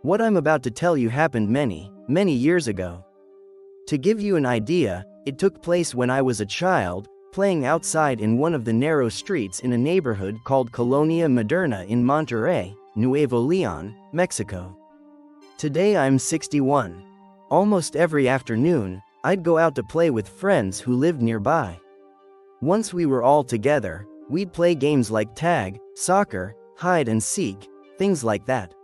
What I'm about to tell you happened many, many years ago. To give you an idea, it took place when I was a child, playing outside in one of the narrow streets in a neighborhood called Colonia Moderna in Monterrey, Nuevo Leon, Mexico. Today I'm 61. Almost every afternoon, I'd go out to play with friends who lived nearby. Once we were all together, we'd play games like tag, soccer, hide and seek, things like that.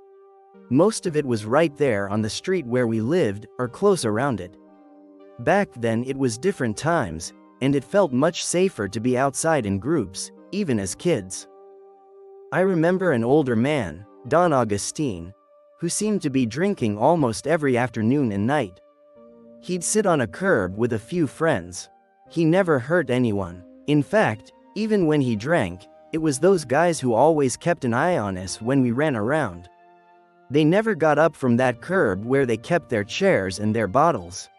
Most of it was right there on the street where we lived, or close around it. Back then it was different times, and it felt much safer to be outside in groups, even as kids. I remember an older man, Don Agustín, who seemed to be drinking almost every afternoon and night. He'd sit on a curb with a few friends. He never hurt anyone. In fact, even when he drank, it was those guys who always kept an eye on us when we ran around. They never got up from that curb where they kept their chairs and their bottles.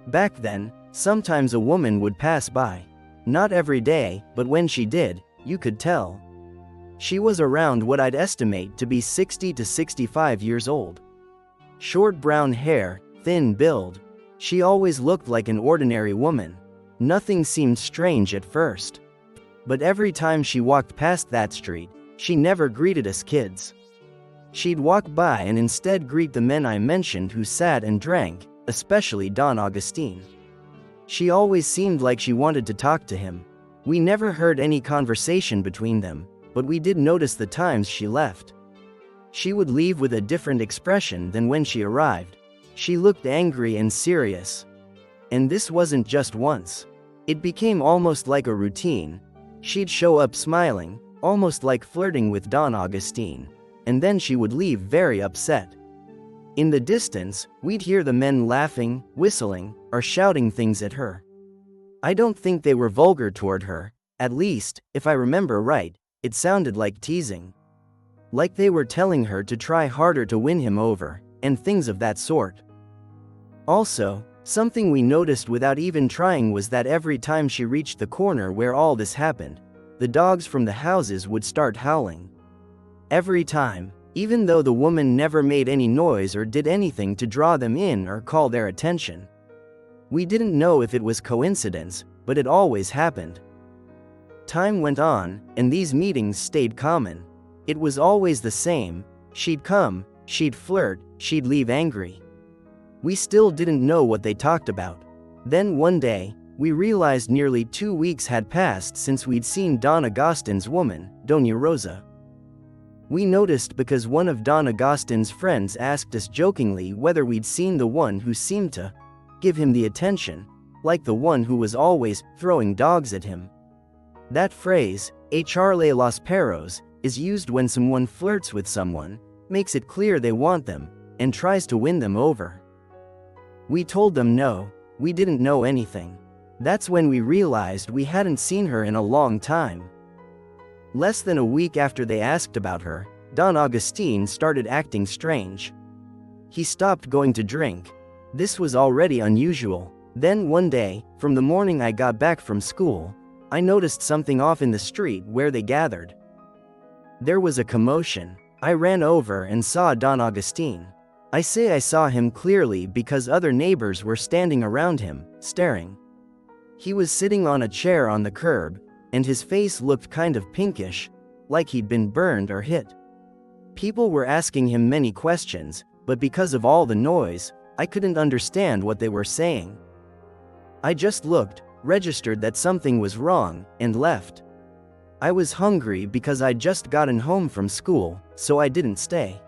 Back then, sometimes a woman would pass by. Not every day, but when she did, you could tell. She was around what I'd estimate to be 60 to 65 years old. Short brown hair, thin build. She always looked like an ordinary woman. Nothing seemed strange at first. But every time she walked past that street, she never greeted us kids. She'd walk by and instead greet the men I mentioned who sat and drank, especially Don Agustín. She always seemed like she wanted to talk to him. We never heard any conversation between them, but we did notice the times she left. She would leave with a different expression than when she arrived. She looked angry and serious. And this wasn't just once. It became almost like a routine. She'd show up smiling, almost like flirting with Don Agustín, and then she would leave very upset. In the distance, we'd hear the men laughing, whistling, or shouting things at her. I don't think they were vulgar toward her. At least, if I remember right, it sounded like teasing. Like they were telling her to try harder to win him over, and things of that sort. Also, something we noticed without even trying was that every time she reached the corner where all this happened, the dogs from the houses would start howling. Every time, even though the woman never made any noise or did anything to draw them in or call their attention. We didn't know if it was coincidence, but it always happened. Time went on, and these meetings stayed common. It was always the same. She'd come, she'd flirt, she'd leave angry. We still didn't know what they talked about. Then one day, we realized nearly 2 weeks had passed since we'd seen Don Agustin's woman, Doña Rosa. We noticed because one of Don Agustin's friends asked us jokingly whether we'd seen the one who seemed to give him the attention, like the one who was always throwing dogs at him. That phrase, echarle los perros, is used when someone flirts with someone, makes it clear they want them, and tries to win them over. We told them no, we didn't know anything. That's when we realized we hadn't seen her in a long time. Less than a week after they asked about her, Don Agustín started acting strange. He stopped going to drink. This was already unusual. Then one day, from the morning I got back from school, I noticed something off in the street where they gathered. There was a commotion. I ran over and saw Don Agustín. I say I saw him clearly because other neighbors were standing around him, staring. He was sitting on a chair on the curb, and his face looked kind of pinkish, like he'd been burned or hit. People were asking him many questions, but because of all the noise, I couldn't understand what they were saying. I just looked, registered that something was wrong, and left. I was hungry because I'd just gotten home from school, so I didn't stay.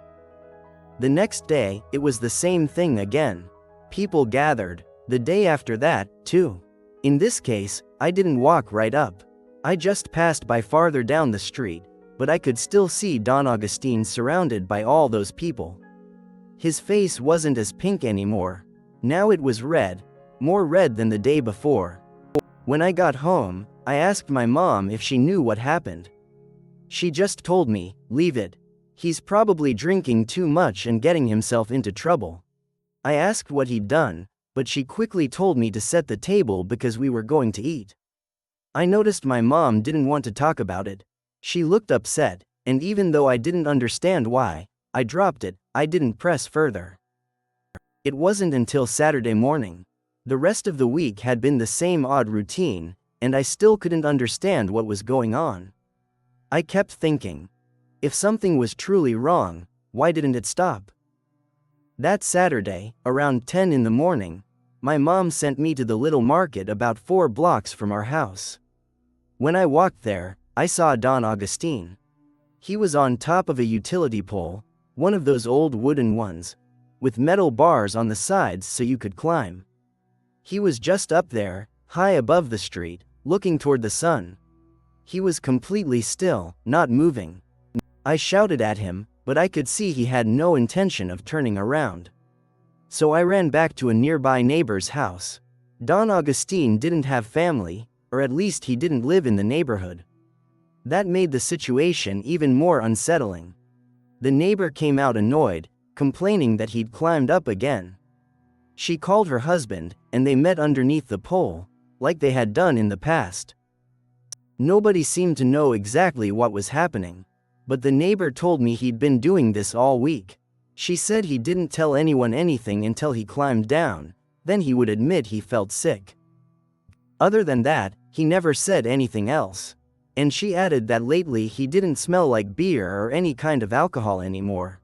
The next day, it was the same thing again. People gathered. The day after that, too. In this case, I didn't walk right up. I just passed by farther down the street, but I could still see Don Agustín surrounded by all those people. His face wasn't as pink anymore. Now it was red, more red than the day before. When I got home, I asked my mom if she knew what happened. She just told me, "Leave it. He's probably drinking too much and getting himself into trouble." I asked what he'd done, but she quickly told me to set the table because we were going to eat. I noticed my mom didn't want to talk about it. She looked upset, and even though I didn't understand why, I dropped it, I didn't press further. It wasn't until Saturday morning. The rest of the week had been the same odd routine, and I still couldn't understand what was going on. I kept thinking, if something was truly wrong, why didn't it stop? That Saturday, around 10 in the morning, my mom sent me to the little market about 4 blocks from our house. When I walked there, I saw Don Agustín. He was on top of a utility pole, one of those old wooden ones, with metal bars on the sides so you could climb. He was just up there, high above the street, looking toward the sun. He was completely still, not moving. I shouted at him, but I could see he had no intention of turning around. So I ran back to a nearby neighbor's house. Don Agustín didn't have family, or at least he didn't live in the neighborhood. That made the situation even more unsettling. The neighbor came out annoyed, complaining that he'd climbed up again. She called her husband, and they met underneath the pole, like they had done in the past. Nobody seemed to know exactly what was happening, but the neighbor told me he'd been doing this all week. She said he didn't tell anyone anything until he climbed down, then he would admit he felt sick. Other than that, he never said anything else. And she added that lately he didn't smell like beer or any kind of alcohol anymore.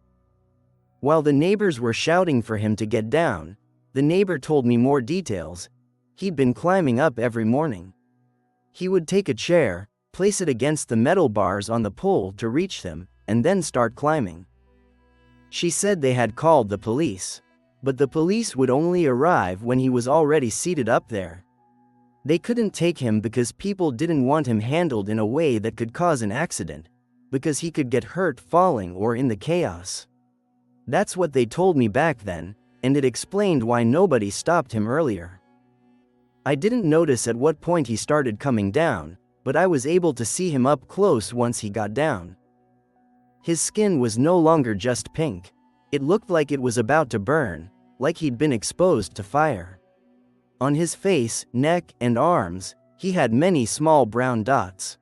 While the neighbors were shouting for him to get down, the neighbor told me more details. He'd been climbing up every morning. He would take a chair, place it against the metal bars on the pole to reach them, and then start climbing. She said they had called the police, but the police would only arrive when he was already seated up there. They couldn't take him because people didn't want him handled in a way that could cause an accident, because he could get hurt falling or in the chaos. That's what they told me back then, and it explained why nobody stopped him earlier. I didn't notice at what point he started coming down, but I was able to see him up close once he got down. His skin was no longer just pink. It looked like it was about to burn, like he'd been exposed to fire. On his face, neck, and arms, he had many small brown dots.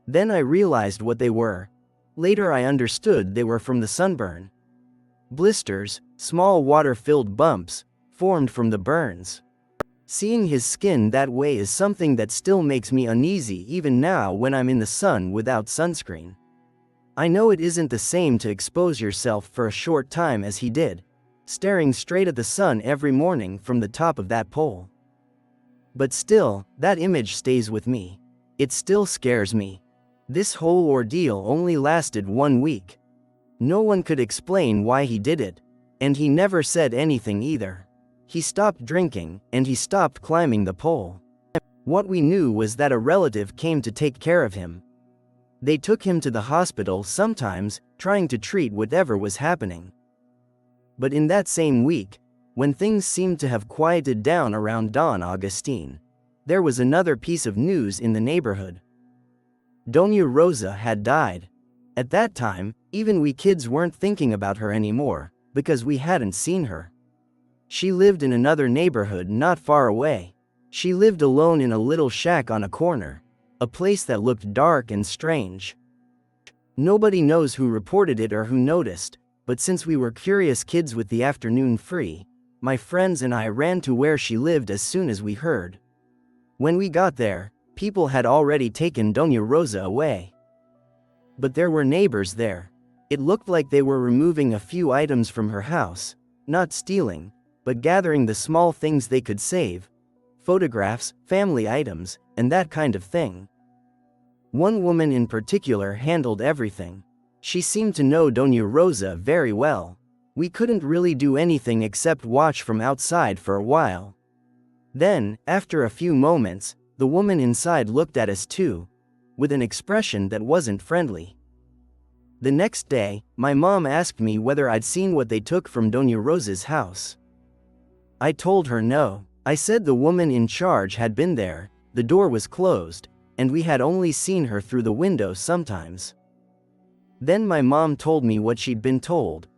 Then I realized what they were. Later I understood they were from the sunburn. Blisters, small water-filled bumps, formed from the burns. Seeing his skin that way is something that still makes me uneasy even now when I'm in the sun without sunscreen. I know it isn't the same to expose yourself for a short time as he did, staring straight at the sun every morning from the top of that pole. But still, that image stays with me. It still scares me. This whole ordeal only lasted 1 week. No one could explain why he did it, and he never said anything either. He stopped drinking, and he stopped climbing the pole. What we knew was that a relative came to take care of him. They took him to the hospital sometimes, trying to treat whatever was happening. But in that same week, when things seemed to have quieted down around Don Agustín, there was another piece of news in the neighborhood. Doña Rosa had died. At that time, even we kids weren't thinking about her anymore, because we hadn't seen her. She lived in another neighborhood not far away. She lived alone in a little shack on a corner, a place that looked dark and strange. Nobody knows who reported it or who noticed, but since we were curious kids with the afternoon free, my friends and I ran to where she lived as soon as we heard. When we got there, people had already taken Doña Rosa away. But there were neighbors there. It looked like they were removing a few items from her house, not stealing, but gathering the small things they could save: photographs, family items, and that kind of thing. One woman in particular handled everything. She seemed to know Doña Rosa very well. We couldn't really do anything except watch from outside for a while. Then, after a few moments, the woman inside looked at us too, with an expression that wasn't friendly. The next day, my mom asked me whether I'd seen what they took from Doña Rosa's house. I told her no. I said the woman in charge had been there, the door was closed, and we had only seen her through the window sometimes. Then my mom told me what she'd been told.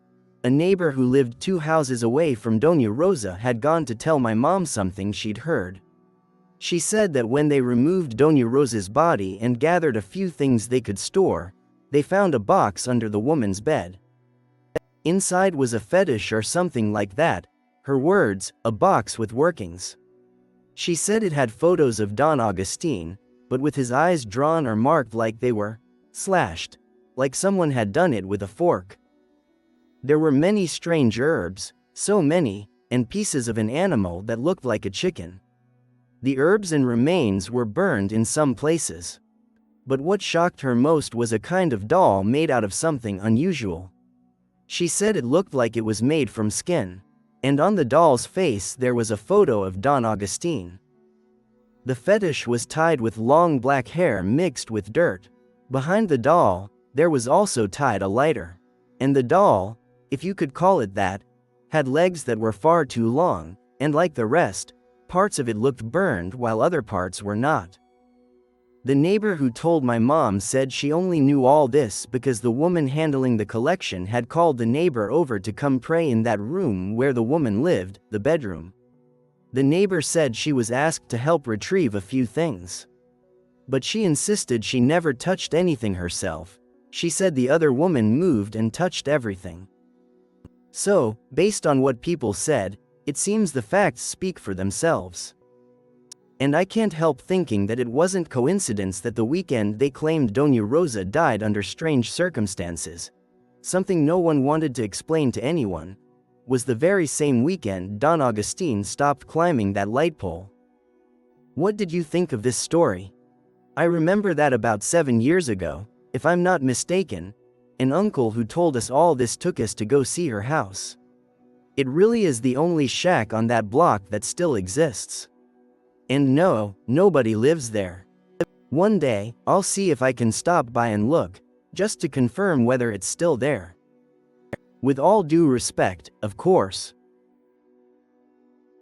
A neighbor who lived 2 houses away from Doña Rosa had gone to tell my mom something she'd heard. She said that when they removed Doña Rosa's body and gathered a few things they could store, they found a box under the woman's bed. Inside was a fetish or something like that. Her words, a box with workings. She said it had photos of Don Agustín, but with his eyes drawn or marked like they were slashed, like someone had done it with a fork. There were many strange herbs, so many, and pieces of an animal that looked like a chicken. The herbs and remains were burned in some places. But what shocked her most was a kind of doll made out of something unusual. She said it looked like it was made from skin, and on the doll's face there was a photo of Don Agustín. The fetish was tied with long black hair mixed with dirt. Behind the doll, there was also tied a lighter. And the doll, if you could call it that, had legs that were far too long, and like the rest, parts of it looked burned while other parts were not. The neighbor who told my mom said she only knew all this because the woman handling the collection had called the neighbor over to come pray in that room where the woman lived, the bedroom. The neighbor said she was asked to help retrieve a few things. But she insisted she never touched anything herself. She said the other woman moved and touched everything. So, based on what people said, it seems the facts speak for themselves. And I can't help thinking that it wasn't coincidence that the weekend they claimed Doña Rosa died under strange circumstances, something no one wanted to explain to anyone, was the very same weekend Don Agustín stopped climbing that light pole. What did you think of this story? I remember that about 7 years ago, if I'm not mistaken, an uncle who told us all this took us to go see her house. It really is the only shack on that block that still exists. And no, nobody lives there. One day, I'll see if I can stop by and look, just to confirm whether it's still there. With all due respect, of course.